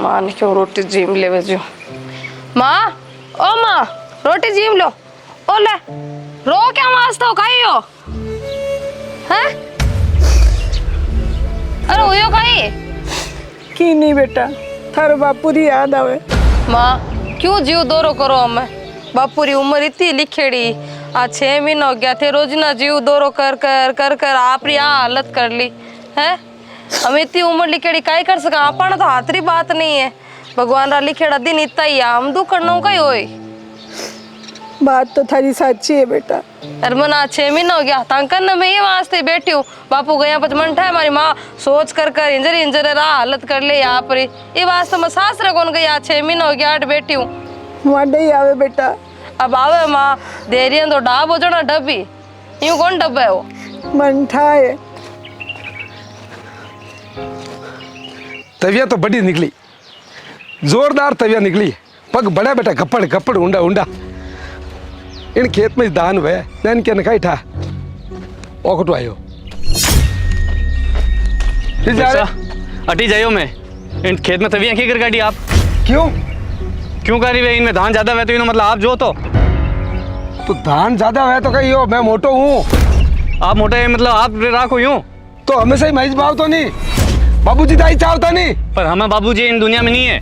मां ने क्यों रोटी जीम ले बजो। मां, ओ मां, रोटी जीम लो। ओ ले, रो क्या वास्ता हो खाइयो? हैं? अरे हुयो खाई? की नहीं बेटा, थारे बापू री याद आवे। मां, क्यों जीव दौरो करो हमें? बापू री उम्र इतनी लिखेड़ी, आ 6 महीना हो गया थे रोज ना जीव दौरो कर कर कर कर आप री हालत कर ली है। हम इतनी उम्र लिखेड़ी काई कर सका? अपना तो हाथ री बात नहीं है। भगवान रा लिखेड़ा दिन इतना ही है, हम दुख करना कई होई। बात तो थारी साची है बेटा। अरे मना 6 महीना हो गया तांकन न मैं ये वास्ते बैठी हूँ। बापू गया पच मन ठा हमारी माँ सोच कर कर इंजर इंजर रा हालत कर ले यहाँ पर ये वास्ते मैं सासरे कौन गई 6 महीना हो गया आठ बैठी हूँ। वाडे ही आवे बेटा। अब आवे माँ देरिया तो डाब हो जाना डब्बी यूं कौन डब्बा है वो मन ठा है। तविया तो बड़ी निकली, जोरदार तविया निकली, पग बड़ा बेटा गप्पड़ गप्पड़ ऊंडा ऊंडा। इन खेत में दान हुए नैन के नकाई ठा ओकटो आयो अटी जाइयो मैं इन खेत में तविया की कर गाड़ी आप क्यों करी वे? इनमें धान ज्यादा हुए तो मतलब आप जो तो धान ज्यादा है तो कही हो मैं मोटो हूँ। आप मोटे मतलब आप राखो यूं तो हमेशा ही महेश भाव तो नहीं, बाबूजी दाई चाहता नहीं। पर हमें बाबूजी इन दुनिया में नहीं है।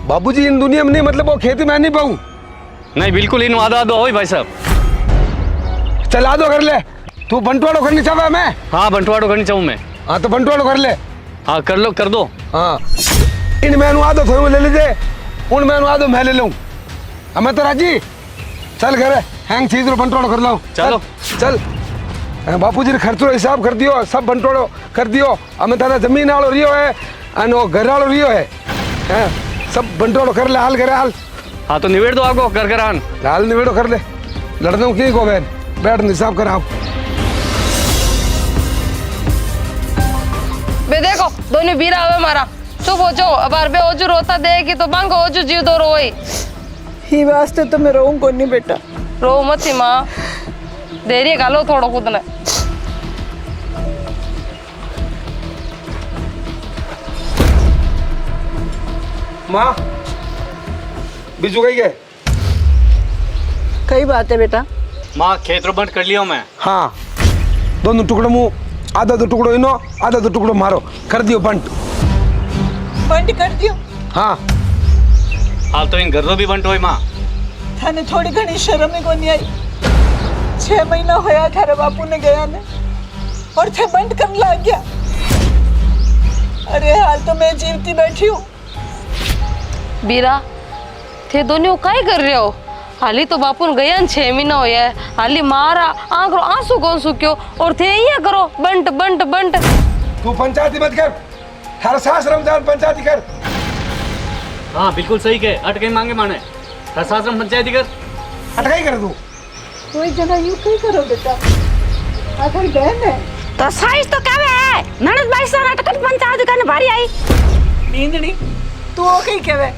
बाबूजी इन दुनिया में नहीं मतलब वो खेती में नहीं पाऊँ। नहीं बिल्कुल इन आदो आदो हो भाई साहब। चल आदो कर ले, तू बंटवाड़ो करनी चाहे मैं? हाँ बंटवाड़ो करनी चाहूँ मैं। हाँ तो बंटवाड़ो कर ले। हाँ कर लो कर दो। हाँ इन मैनू आदो थोड़ी ले लीजिए, उन मैनू आदो मैं ले लूँ। हमें तो राजी चल घर हैंग चीज रो बंटवाड़ो कर लो। चलो चल बापूजी ने खर्चो हिसाब कर दियो, सब बंटवाड़ो कर दियो। हमें तारा जमीन वालों रियो है और घर वालों रियो है, सब बंटवाड़ो कर ले। हाल करे हाल। हाँ तो निवेड़ दो आपको कर कर आन हाल निवेड़ो कर ले। लड़ने की को बहन बैठ हिसाब कर आप। बे देखो दोनों बीरा आवे मारा चुप हो जाओ। अब अरबे ओजू रोता देगी तो बांग ओजू जीव दो रोई ही वास्ते तो मैं रोऊं को नहीं बेटा। रो मत सी माँ देरी गालो थोड़ो खुद ने। माँ बीजू कही गए? कई बात है बेटा। माँ खेत रो बंट कर लियो मैं। हाँ दोनों टुकड़ो मुँह, आधा तो टुकड़ो इनो आधा तो टुकड़ो मारो कर दियो बंट। बंट कर दियो? हाँ हाल तो इन घर रो भी बंट होई माँ। थाने थोड़ी घनी शर्म ही को नहीं आई। 6 महीना होया थारे बापू ने गया ने और थे बंट कर लग गया। अरे हाल तो मैं जीवती बैठी हूँ। बीरा थे दोनों काई कर रहे हो? हाली तो बापू ने गया 6 महीना होया है। हाली मारा आंखों आंसू कौन सुक्यो और थे ये करो बंट बंट बंट। तू पंचायती मत कर, हर सास रमजान पंचायती कर। हाँ बिल्कुल सही के अट कहीं मांगे माने हर सासरम पंचायती कर। अटकाई कर तू कोई जगह यूं कहीं करो बेटा, आखिर बहन है तो साइज तो क्या है ननद भाई से नाटक पंचायत करने भारी आई नींदनी तू ओ कहीं कहवे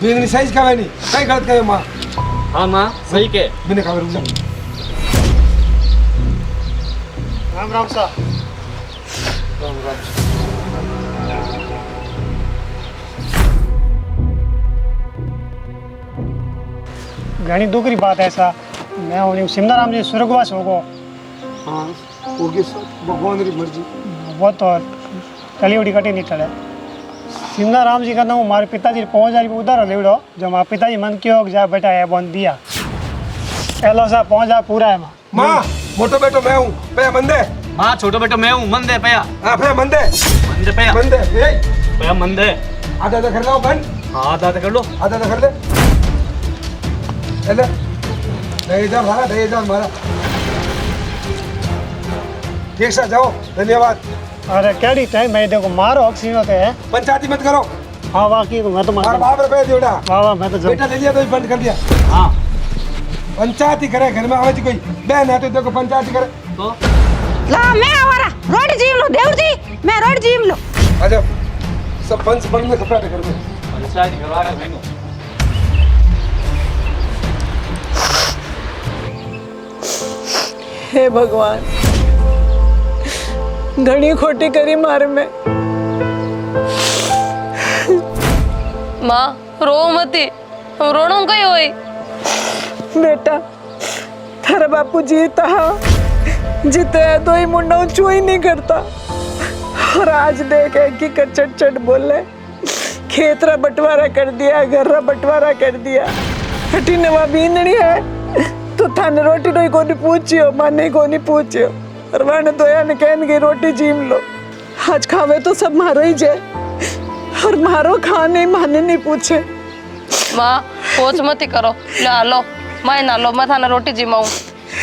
बिन साइज का नहीं कई गलत करे मां। हाँ माँ सही के बिन का रुक जा। राम राम सा घनी दुख की बात है ऐसा। मैं हूँ सिमनाराम जी स्वर्गवास होगो। हाँ उनकी भगवान की मर्जी वो तो कलियोड़ी कटी नहीं टले। सिमनाराम जी का नाम हमारे पिताजी पहुँच जाए उधर लेवड़ो जो हमारे पिताजी मन क्यों जा बेटा है बंद दिया एलो सा पहुँच जा पूरा है माँ। माँ मोटो बेटो मैं हूँ पे मंदे। माँ छोटो बेटो मैं हूँ मन दे पया। हाँ पे मंदे मंदे पया मंदे ए पया मन दे। आधा आधा कर लो बन। हाँ आधा कर लो आधा आधा कर ले। ले दही जा मारा ठीक से जाओ धन्यवाद। अरे कैडी टाइम मैं देखो मारो अक्सीनो ते है पंचायती मत करो। हाँ बाकी मैं तो और बाप रुपए दियोड़ा वाह वाह मैं तो बेटा ले लिया तो बंद कर दिया। हाँ पंचायती करे घर में आवे जी कोई बहन है तो देखो पंचायती करे तो ला मैं हमारा रोड जीव लो देवर जी मैं रोड जीव लो। अच्छा सब पंच बंद में कपड़ा घर में पंचायत करवा रहा है। हे भगवान घनी खोटी करी मारे में। माँ रो मती, रोणो कई होई। बेटा थारा बापू जीता जीते तो ही मुंडा चुई नहीं करता। और आज देख कि चट चट बोले, खेत रा बंटवारा कर दिया, घर रा बंटवारा कर दिया। हटी नवा बींदनी है तो थाने रोटी रोई कोनी पूछियो, माने कोनी पूछियो। और वाने तो याने कहन की रोटी जीम लो। आज खावे तो सब मारो ही जाए और मारो खाने माने नहीं पूछे। माँ पोच मती करो, ला लो मैं ना लो, मैं थाने रोटी जिमाऊं।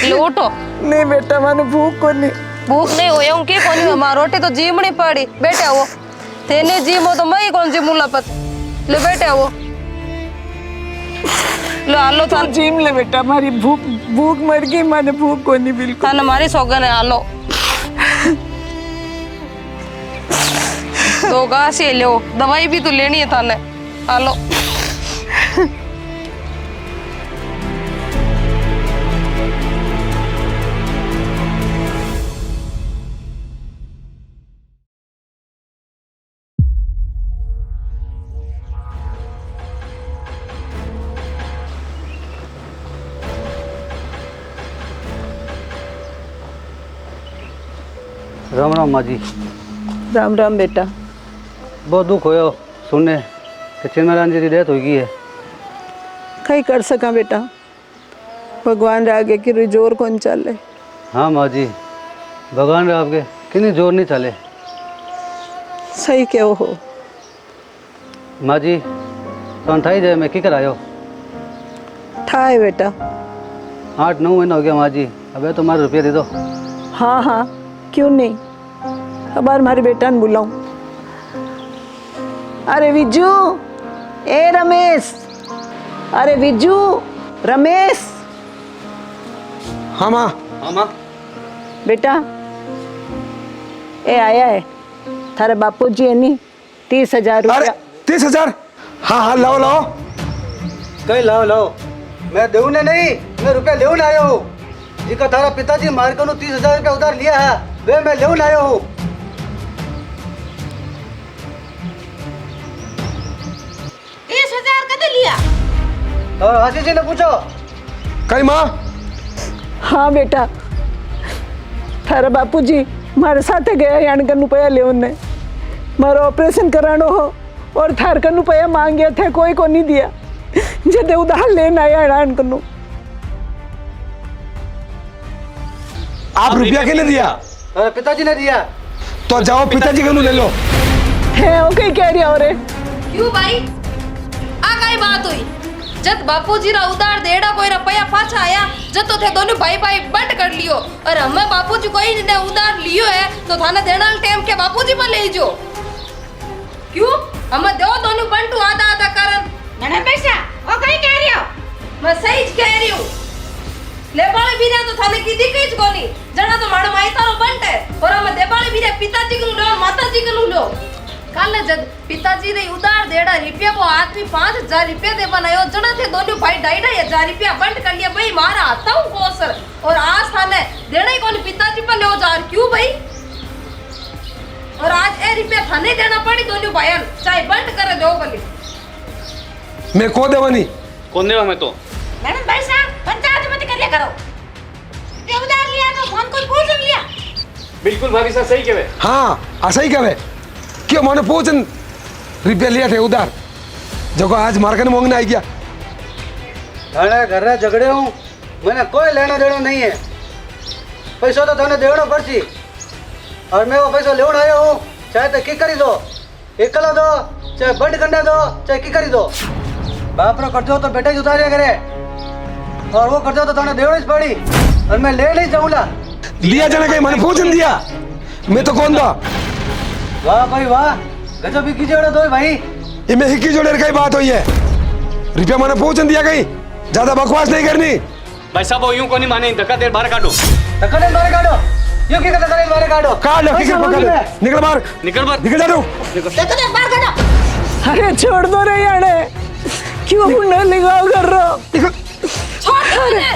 ले उठो। नहीं बेटा माने भूख को नहीं। भूख नहीं हो यूं की कोनी, माँ रोटी तो जीमनी पड़ी। बेटा वो तेने जीमो तो मैं ही कौन जीमू लपत। ले बेटा वो लो आलो तो थान जीम ले बेटा, हमारी भूख भूख मर गई, माने भूख को नहीं बिल्कुल। थान हमारी सौगन है, आलो तो घास ये लो, दवाई भी तो लेनी है थाने, आलो। राम राम माँ जी। राम राम बेटा। बहुत दुख होयो सुनने कि चिन्मयानंद जी की डेथ हो गई है। कहीं कर सका बेटा, भगवान रे आगे की जोर कौन चले। हाँ माँ जी, भगवान रे आपके किन्हीं जोर नहीं चले। सही क्यों हो माँ जी, तो ठाई जाए मैं की करायो। ठाए बेटा। 8-9 महीना हो गया माँ जी, अबे तो हमारे रुपये दे दो। हाँ हाँ क्यों नहीं, अब हमारे बेटा ने बुलाऊं। अरे विजू, ए रमेश, अरे विजू, रमेश। हाँ माँ। हाँ माँ। बेटा ए आया है थारे बापू जी है नी 30,000 अरे रुपया। 30,000? हाँ हाँ लाओ लाओ। कहीं लाओ लाओ, मैं देने नहीं, मैं रुपया लेने आया हूँ। जिका थारा पिताजी मार कर 30,000 रुपया उधार लिया है, वे मैं लेने आया हूँ। 30,000 कदे लिया? और आशीष जी ने पूछो। कहीं माँ? हाँ बेटा, थारा बापू जी मारे साथे गया यान कनु पया ले उन्ने मारो ऑपरेशन करानो हो और थार कनु पया मांग गया थे, कोई को नहीं दिया। जदे उधार लेना आया यान कनु। आप रुपया किसने दिया? और पिताजी ने दिया। तो जाओ पिताजी को ले लो। है ओके कह रही और क्यों भाई आ कई बात हुई? जब बापूजी रा उधार देड़ा कोई रुपया पाछा आया, जब तो थे दोनों भाई भाई बट कर लियो। और हमें बापूजी कोई ने उधार लियो है तो थाने देना टाइम के बापूजी पर ले जो। क्यों हमें दो दोनों बंटू आधा आधा करन। मैंने पैसा ओ कहीं कह रही हो? मैं सही कह रही हूँ। लेबाले भी तो थाने की दी कई कोनी, जना तो मारो माई तारो बंट है। और हमें देबाले भी पिताजी को लो माताजी को लो। कल जब पिताजी ने उधार देड़ा रुपया को आदमी 5,000 रुपया दे बनायो, जना थे दोनों भाई 2,500 रुपया बंट कर लिया। भाई मारा आता हूँ कोसर और आज थाने देड़ा ही कौन पिताजी पर ले जा। क्यों भाई? और आज ए रुपया थाने देना पड़ी दोनों भाईन, चाहे बंट करे दो भली। मैं को देवानी? कौन देवा मैं तो? मैंने पैसा पंचायत मत करिया करो। ये उधार लिया तो फोन को पूछ लिया। बिल्कुल भाभी साहब सही कहे। हाँ ऐसा ही कहे। क्यों मैंने पूछ रुपया लिया थे उधार, जब आज मार्केट मांगने आई गया। थाने घर रे झगड़े हूँ, मैंने कोई लेना देना नहीं है। पैसा तो थाने देना पड़ची और मैं वो पैसा लेने आया हूँ। चाहे तो की करी दो, एकला दो, चाहे बंद करने दो, चाहे की करी दो। बाप रो करते हो तो बेटा ही उतारिया करे और वो करते हो तो थाने देना पड़ी और मैं ले नहीं जाऊँगा। लिया जाने कहीं मैंने पूछ दिया, मैं तो कौन था? वाह भाई वाह, गजब ही कीजिए दो भाई। ये में हिक्की जोड़े की बात हुई है। रुपया मैंने पूछ दिया कहीं, ज्यादा बकवास नहीं करनी। भाई साहब वो यूं को नहीं माने, धक्का देर बाहर काटो। धक्का देर बाहर काटो, यूं क्या धक्का देर बाहर काटो? काट लो, किसी पकड़ ले। निकल बाहर, निकल बाहर, निकल जा तू। देखो दे बाहर करो। अरे छोड़ दो रे याने, क्यों मुंडा लगाओ कर रहा? छोड़ दो ने।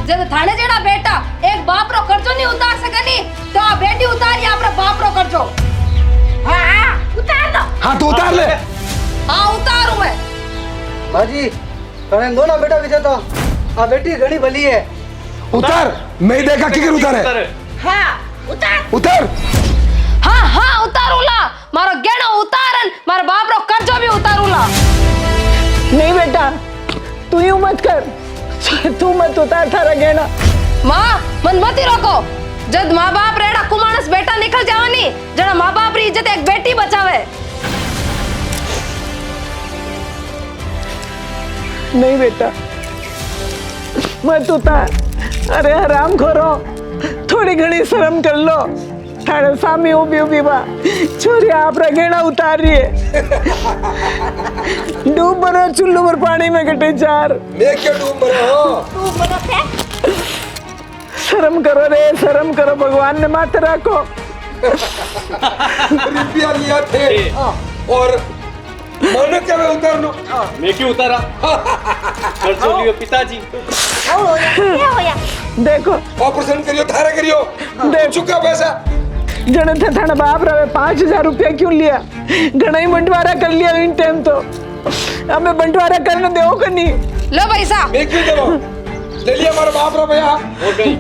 जब थाने जेड़ा बेटा एक बाप रो कर्जो नहीं उतार सकनी, तो आ बेटी उतार या अपने बाप रो कर्जो। हां उतार दो। हाँ तू उतार ले। हाँ उतारू मैं। माजी तने दोनों बेटा विजय तो आ बेटी घणी भली है। उतार, मैं ही देखा किकर उतारे। हाँ उतार। उतार। हाँ हाँ उतारूला, मारो गेणो उतारन, मारा बाप रो कर्जो भी उतारूला। नहीं बेटा, तू यूं मत कर, तू मत उतार थारा गहना। माँ मन मती रोको, जद माँ बाप रेड़ा कुमानस बेटा निकल जावनी, जड़ा माँ बाप री इज्जत एक बेटी बचावे। नहीं बेटा, मत उतार। अरे हराम खोरो, थोड़ी घणी शर्म कर लो। थारे सामी उभी उभी बा छोरी आप रगेड़ा उतार रही है। डूब बनो चुल्लू पर पानी में कटे चार। मैं क्यों डूब रहा हूँ? तू बोलो से शर्म करो रे, शर्म करो, भगवान ने माथे रखो। रुपया लिया थे और मैंने क्या मैं उतारनो? मैं क्यों उतारा? कर्जो लियो पिताजी। क्या होया? देखो ऑपरेशन करियो, थारा करियो, देख चुका पैसा। जने थे थाना बाप रहे 5,000 रुपया क्यों लिया? घना ही बंटवारा कर लिया इन टाइम तो। हमें बंटवारा करने दो कनी। लो पैसा। मैं क्यों देवो? ले लिया हमारा बाप रो भैया। हो गई।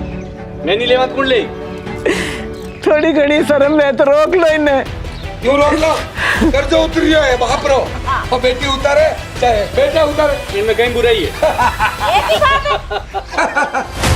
मैं नहीं लेवा कौन ले? थोड़ी घड़ी शर्म है तो रोक लो इन्हें। क्यों रोक लो? कर्जो उतरियो है बाप रो, और बेटी उतारे चाहे बेटा उतारे, इनमें कहीं बुराई है? एक ही बात है।